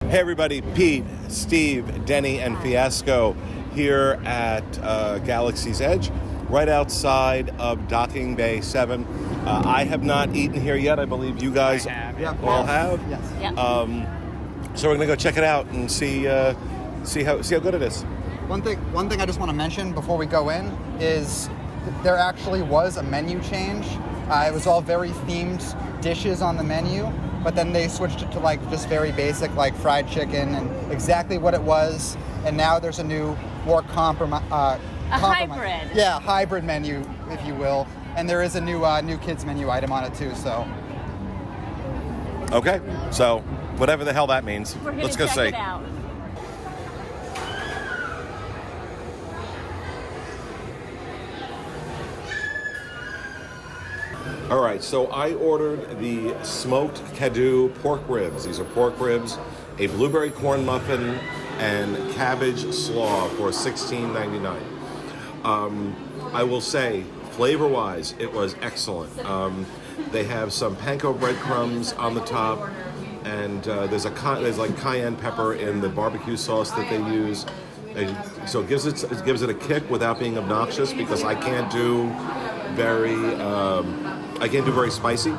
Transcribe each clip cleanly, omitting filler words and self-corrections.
Hey everybody, Pete, Steve, Deni, and Fiasco here at Galaxy's Edge, right outside of Docking Bay 7. I have not eaten here yet. I believe you guys all have. Yes. Yeah. So we're going to go check it out and see how good it is. One thing I just want to mention before we go in is there actually was a menu change. It was all very themed dishes on the menu, but then they switched it to like just very basic like fried chicken and exactly what it was. And now there's a new, more hybrid. Yeah, hybrid menu, if you will. And there is a new kids menu item on it too. So. Okay, so whatever the hell that means, We're gonna let's go check see. it out. All right, so I ordered the smoked Caddo pork ribs. These are pork ribs, a blueberry corn muffin, and cabbage slaw for $16.99. I will say, flavor-wise, it was excellent. They have some panko breadcrumbs on the top, and there's like cayenne pepper in the barbecue sauce that they use. And so it gives it a kick without being obnoxious, because I can't do very spicy.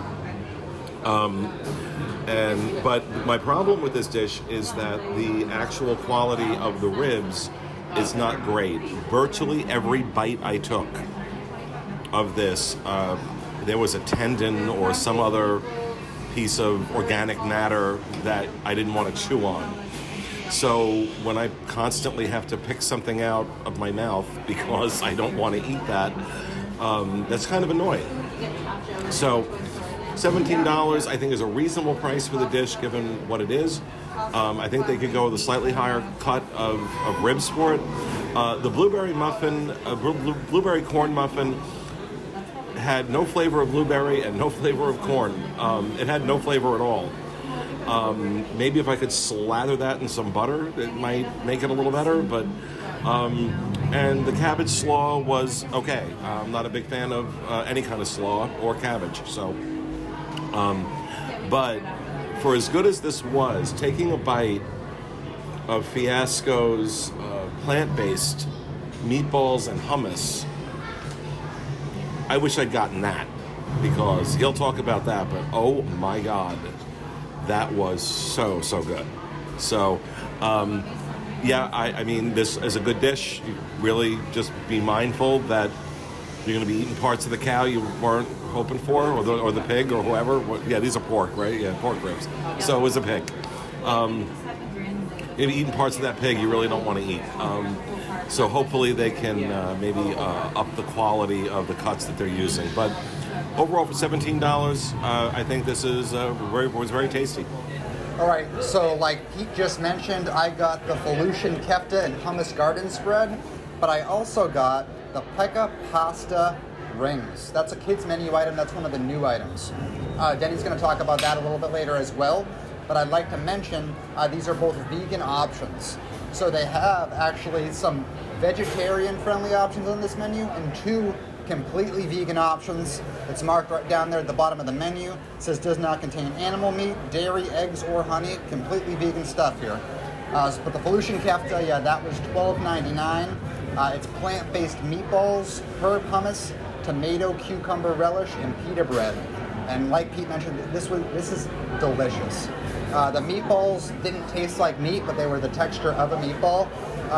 But my problem with this dish is that the actual quality of the ribs is not great. Virtually every bite I took of this, there was a tendon or some other piece of organic matter that I didn't want to chew on. So when I constantly have to pick something out of my mouth because I don't want to eat that, that's kind of annoying. So $17 I think is a reasonable price for the dish given what it is. I think they could go with a slightly higher cut of ribs for it. The blueberry muffin, blueberry corn muffin, had no flavor of blueberry and no flavor of corn. It had no flavor at all. Maybe if I could slather that in some butter, it might make it a little better, but and the cabbage slaw was okay. I'm not a big fan of any kind of slaw or cabbage, so but for as good as this was, taking a bite of Fiasco's plant-based meatballs and hummus, I wish I'd gotten that, because he'll talk about that, but oh my God, that was so good. So, I mean, this is a good dish. You really just be mindful that you're going to be eating parts of the cow you weren't hoping for, or the pig, or whoever. Yeah, these are pork, right? Yeah, pork ribs. So it was a pig. Maybe eating parts of that pig you really don't want to eat. So hopefully they can maybe up the quality of the cuts that they're using. But overall, for $17, I think this is was very tasty. All right, so like Pete just mentioned, I got the Felucian kefta and hummus garden spread, but I also got the pecca pasta rings. That's a kids menu item. That's one of the new items. Denny's going to talk about that a little bit later as well, but I'd like to mention these are both vegan options. So they have actually some vegetarian-friendly options on this menu and two completely vegan options. It's marked right down there at the bottom of the menu. It says does not contain animal meat, dairy, eggs, or honey. Completely vegan stuff here. But the Felucian kefta, that was $12.99. It's plant-based meatballs, herb hummus, tomato, cucumber relish, and pita bread. And like Pete mentioned, this is delicious. The meatballs didn't taste like meat, but they were the texture of a meatball.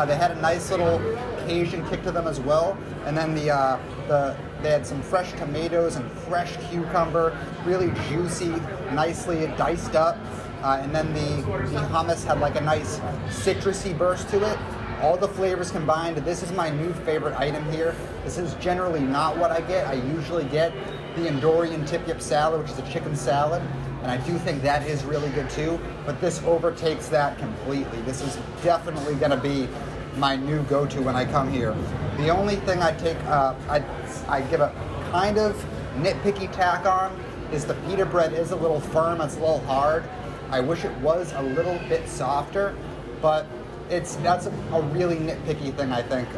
They had a nice little Cajun kick to them as well. And then they had some fresh tomatoes and fresh cucumber, really juicy, nicely diced up. And then the hummus had like a nice citrusy burst to it. All the flavors combined. This is my new favorite item here. This is generally not what I get. I usually get the Andorian tip-yip salad, which is a chicken salad. And I do think that is really good too. But this overtakes that completely. This is definitely going to be my new go-to when I come here. The only thing I give a kind of nitpicky tack on is the pita bread is a little firm, it's a little hard. I wish it was a little bit softer, but that's a really nitpicky thing, I think.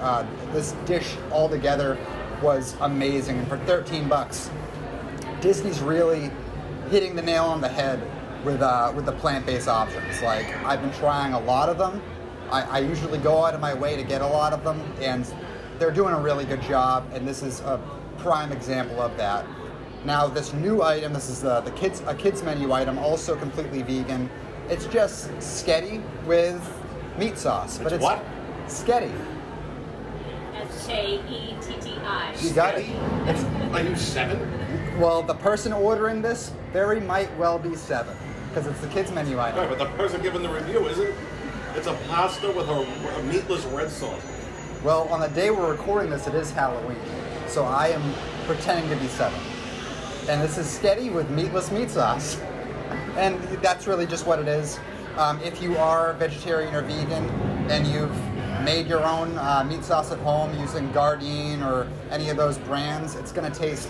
This dish altogether was amazing, and for $13, Disney's really hitting the nail on the head with the plant-based options. Like, I've been trying a lot of them. I usually go out of my way to get a lot of them, and they're doing a really good job, and this is a prime example of that. Now, this new item, this is a kids menu item, also completely vegan. It's just sketty with meat sauce. But it's what? Sketty. Sketti. You got it. Are you 7? Well, the person ordering this very might well be 7, because it's the kids menu item. Right, but the person giving the review isn't. It's a pasta with a meatless red sauce. Well, on the day we're recording this, it is Halloween, so I am pretending to be 7. And this is sketty with meatless meat sauce. And that's really just what it is. If you are vegetarian or vegan and you've made your own meat sauce at home using Gardein or any of those brands, it's going to taste,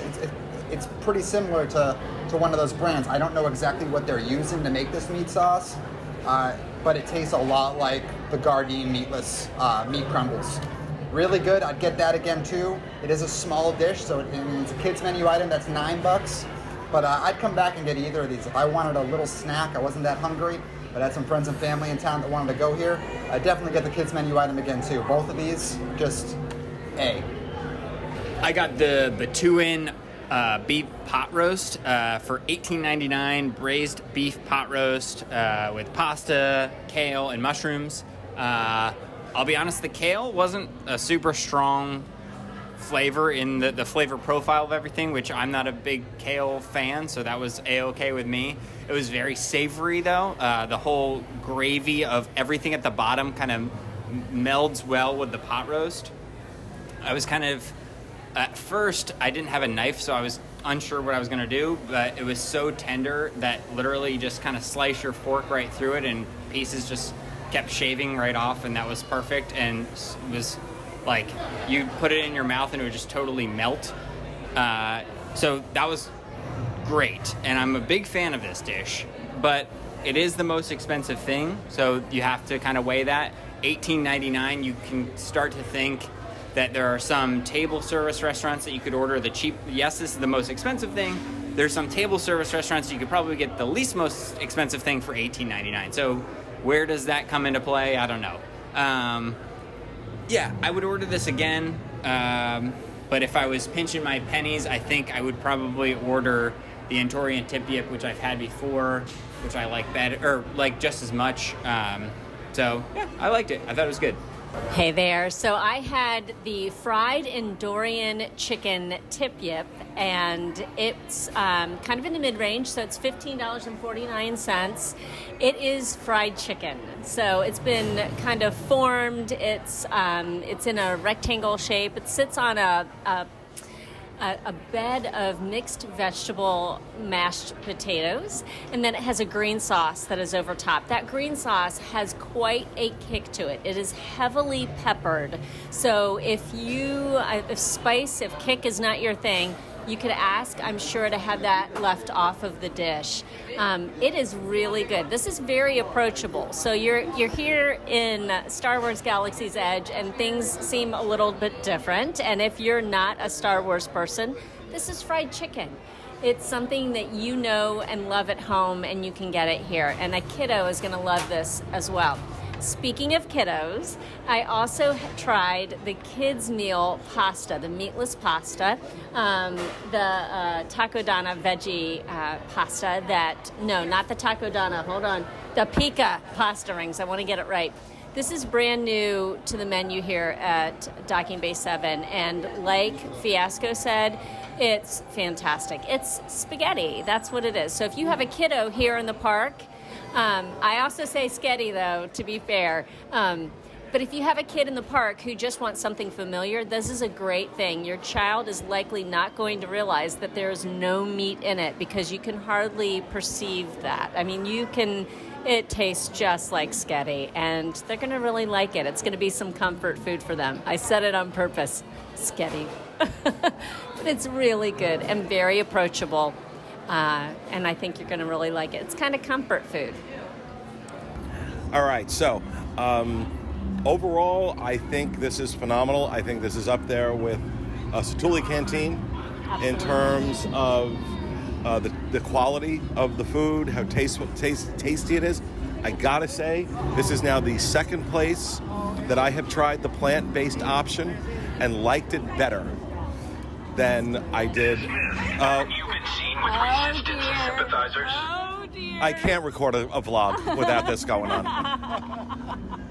it's pretty similar to one of those brands. I don't know exactly what they're using to make this meat sauce, but it tastes a lot like the Gardein meatless meat crumbles. Really good. I'd get that again too. It is a small dish, so it's a kids menu item. That's $9. But I'd come back and get either of these if I wanted a little snack. I wasn't that hungry, but I had some friends and family in town that wanted to go here. I'd definitely get the kids menu item again too. Both of these, just A. I got the Batuin beef pot roast for $18.99. Braised beef pot roast with pasta, kale, and mushrooms. I'll be honest, the kale wasn't a super strong flavor in the flavor profile of everything, which I'm not a big kale fan, so that was A-okay with me. It was very savory, though. The whole gravy of everything at the bottom kind of melds well with the pot roast. I was kind of, at first, I didn't have a knife, so I was unsure what I was going to do, but it was so tender that literally you just kind of slice your fork right through it, and pieces just kept shaving right off, and that was perfect. And it was like you put it in your mouth and it would just totally melt. So that was great, and I'm a big fan of this dish, but it is the most expensive thing, so you have to kind of weigh that. $18.99, you can start to think that there are some table service restaurants that you could order the cheap. Yes, this is the most expensive thing. There's some table service restaurants you could probably get the least most expensive thing for $18.99. So where does that come into play? I don't know. Yeah, I would order this again. But if I was pinching my pennies, I think I would probably order the Andorian tip yip, which I've had before, which I like better, or like just as much. So yeah, I liked it. I thought it was good. Hey there. So I had the fried Andorian chicken tip yip, and it's kind of in the mid-range, so it's $15.49. It is fried chicken. So it's been kind of formed. It's in a rectangle shape. It sits on a bed of mixed vegetable mashed potatoes, and then it has a green sauce that is over top. That green sauce has quite a kick to it. It is heavily peppered. So if kick is not your thing, you could ask, I'm sure, to have that left off of the dish. It is really good. This is very approachable. So you're here in Star Wars Galaxy's Edge, and things seem a little bit different. And if you're not a Star Wars person, this is fried chicken. It's something that you know and love at home, and you can get it here. And a kiddo is going to love this as well. Speaking of kiddos, I also tried the kids' meal pasta, the meatless pasta, the takodana veggie pasta not the takodana, hold on, the pica pasta rings. I want to get it right. This is brand new to the menu here at Docking Bay 7, and like Fiasco said, it's fantastic. It's spaghetti. That's what it is. So if you have a kiddo here in the park, I also say sketty, though, to be fair. But if you have a kid in the park who just wants something familiar, this is a great thing. Your child is likely not going to realize that there's no meat in it because you can hardly perceive that. I mean, it tastes just like sketty, and they're going to really like it. It's going to be some comfort food for them. I said it on purpose, sketty. But it's really good and very approachable. And I think you're going to really like it. It's kind of comfort food. All right, so overall, I think this is phenomenal. I think this is up there with Satuli Canteen in terms of the quality of the food, how tasty it is. I gotta say, this is now the second place that I have tried the plant-based option and liked it better than I did. You've been seen with resistance sympathizers. Oh dear. I can't record a vlog without this going on.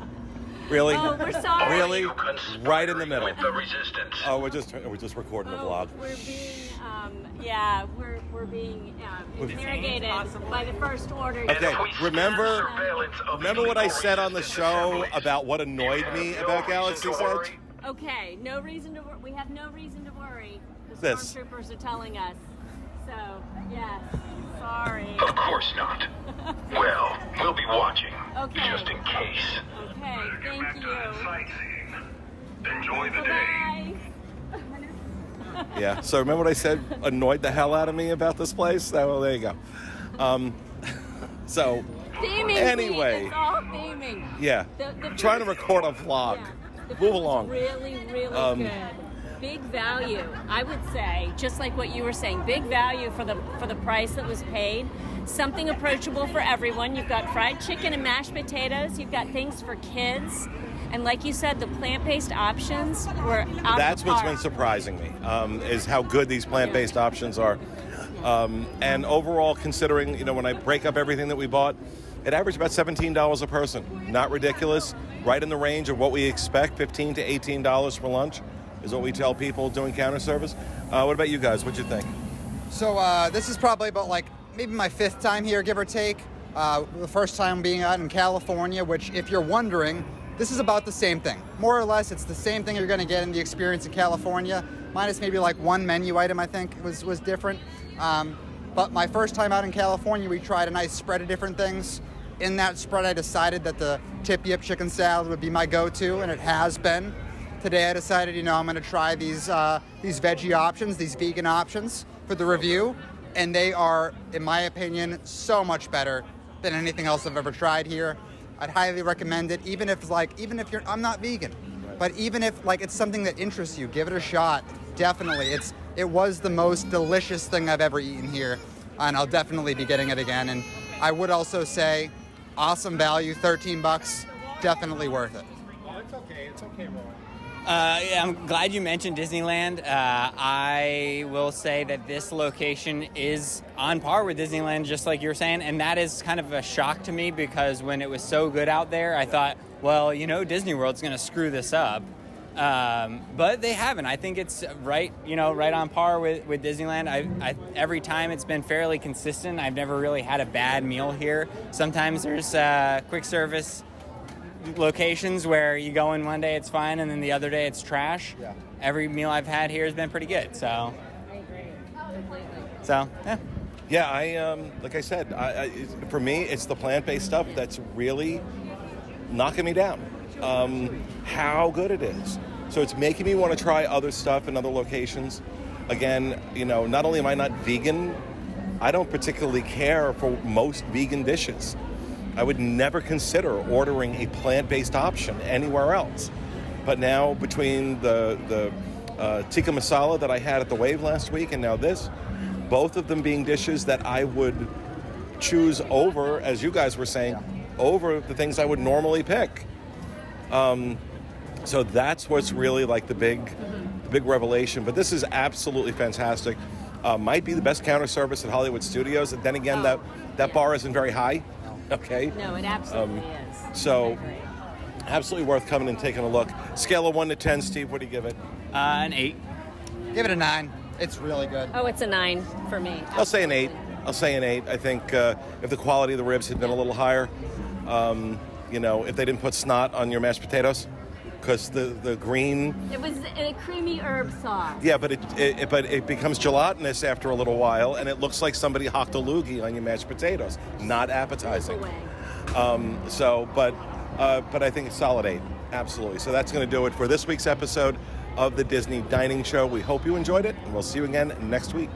Really? Oh, we're sorry. Really? You conspiring Right in the middle. with the resistance. Oh, we're just recording a vlog. We're being, interrogated by the First Order. Okay, remember Surveillance of what I illegal said on the resistance show assemblies. about what annoyed You me have about no Galaxy's reason to Edge? worry. Okay, no reason to. We have no reason to worry. The This. stormtroopers are telling us. So, yes. Sorry. Of course not. Well, we'll be watching. Okay. Just in case. Okay, thank you. Sightseeing. Enjoy the day. Bye. Yeah. So remember what I said annoyed the hell out of me about this place? Well, there you go. So Theming. Anyway. Pete, it's all theming. yeah, The trying to food- record a vlog. Yeah, the Move food's along. Really, really good. Big value, I would say, just like what you were saying. Big value for the price that was paid. Something approachable for everyone. You've got fried chicken and mashed potatoes. You've got things for kids. And like you said, the plant-based options were out That's of the what's park. been surprising me, is how good these plant-based options are. And overall, considering, when I break up everything that we bought, it averaged about $17 a person. Not ridiculous. Right in the range of what we expect, $15 to $18 for lunch is what we tell people doing counter service. What about you guys? What'd you think? So this is probably about maybe my 5th time here, give or take. The first time being out in California, which, if you're wondering, this is about the same thing. More or less, it's the same thing you're going to get in the experience in California, minus maybe one menu item, I think, was different. But my first time out in California, we tried a nice spread of different things. In that spread, I decided that the tip-yip chicken salad would be my go-to, and it has been. Today, I decided, I'm going to try these veggie options, these vegan options for the review, and they are, in my opinion, so much better than anything else I've ever tried here. I'd highly recommend it, even if I'm not vegan, but even if it's something that interests you, give it a shot. Definitely, it was the most delicious thing I've ever eaten here, and I'll definitely be getting it again. And I would also say, awesome value, $13, definitely worth it. It's okay, Roy. Yeah, I'm glad you mentioned Disneyland. I will say that this location is on par with Disneyland, just like you were saying, and that is kind of a shock to me because when it was so good out there, I thought, well, Disney World's going to screw this up. But they haven't. I think it's right on par with Disneyland. I every time it's been fairly consistent. I've never really had a bad meal here. Sometimes there's quick service locations where you go in one day it's fine and then the other day it's trash. Yeah. Every meal I've had here has been pretty good. So, I agree. Completely. yeah. Yeah, I like I said, for me, it's the plant-based stuff that's really knocking me down. How good it is. So it's making me want to try other stuff in other locations. Again, not only am I not vegan, I don't particularly care for most vegan dishes. I would never consider ordering a plant-based option anywhere else. But now, between the tikka masala that I had at the Wave last week and now this, both of them being dishes that I would choose over, as you guys were saying, over the things I would normally pick. So that's what's really the big revelation. But this is absolutely fantastic. Might be the best counter service at Hollywood Studios. And then again, that bar isn't very high. Okay. No, it absolutely is. So, I agree. absolutely worth coming and taking a look. Scale of 1 to 10, Steve, what do you give it? An 8. Give it a 9. It's really good. Oh, it's a 9 for me. I'll say an 8. I think if the quality of the ribs had been a little higher, if they didn't put snot on your mashed potatoes, because the green... It was a creamy herb sauce. Yeah, but it becomes gelatinous after a little while, and it looks like somebody hocked a loogie on your mashed potatoes. Not appetizing. Away. But I think it's solid 8. Absolutely. So that's going to do it for this week's episode of the Disney Dining Show. We hope you enjoyed it, and we'll see you again next week.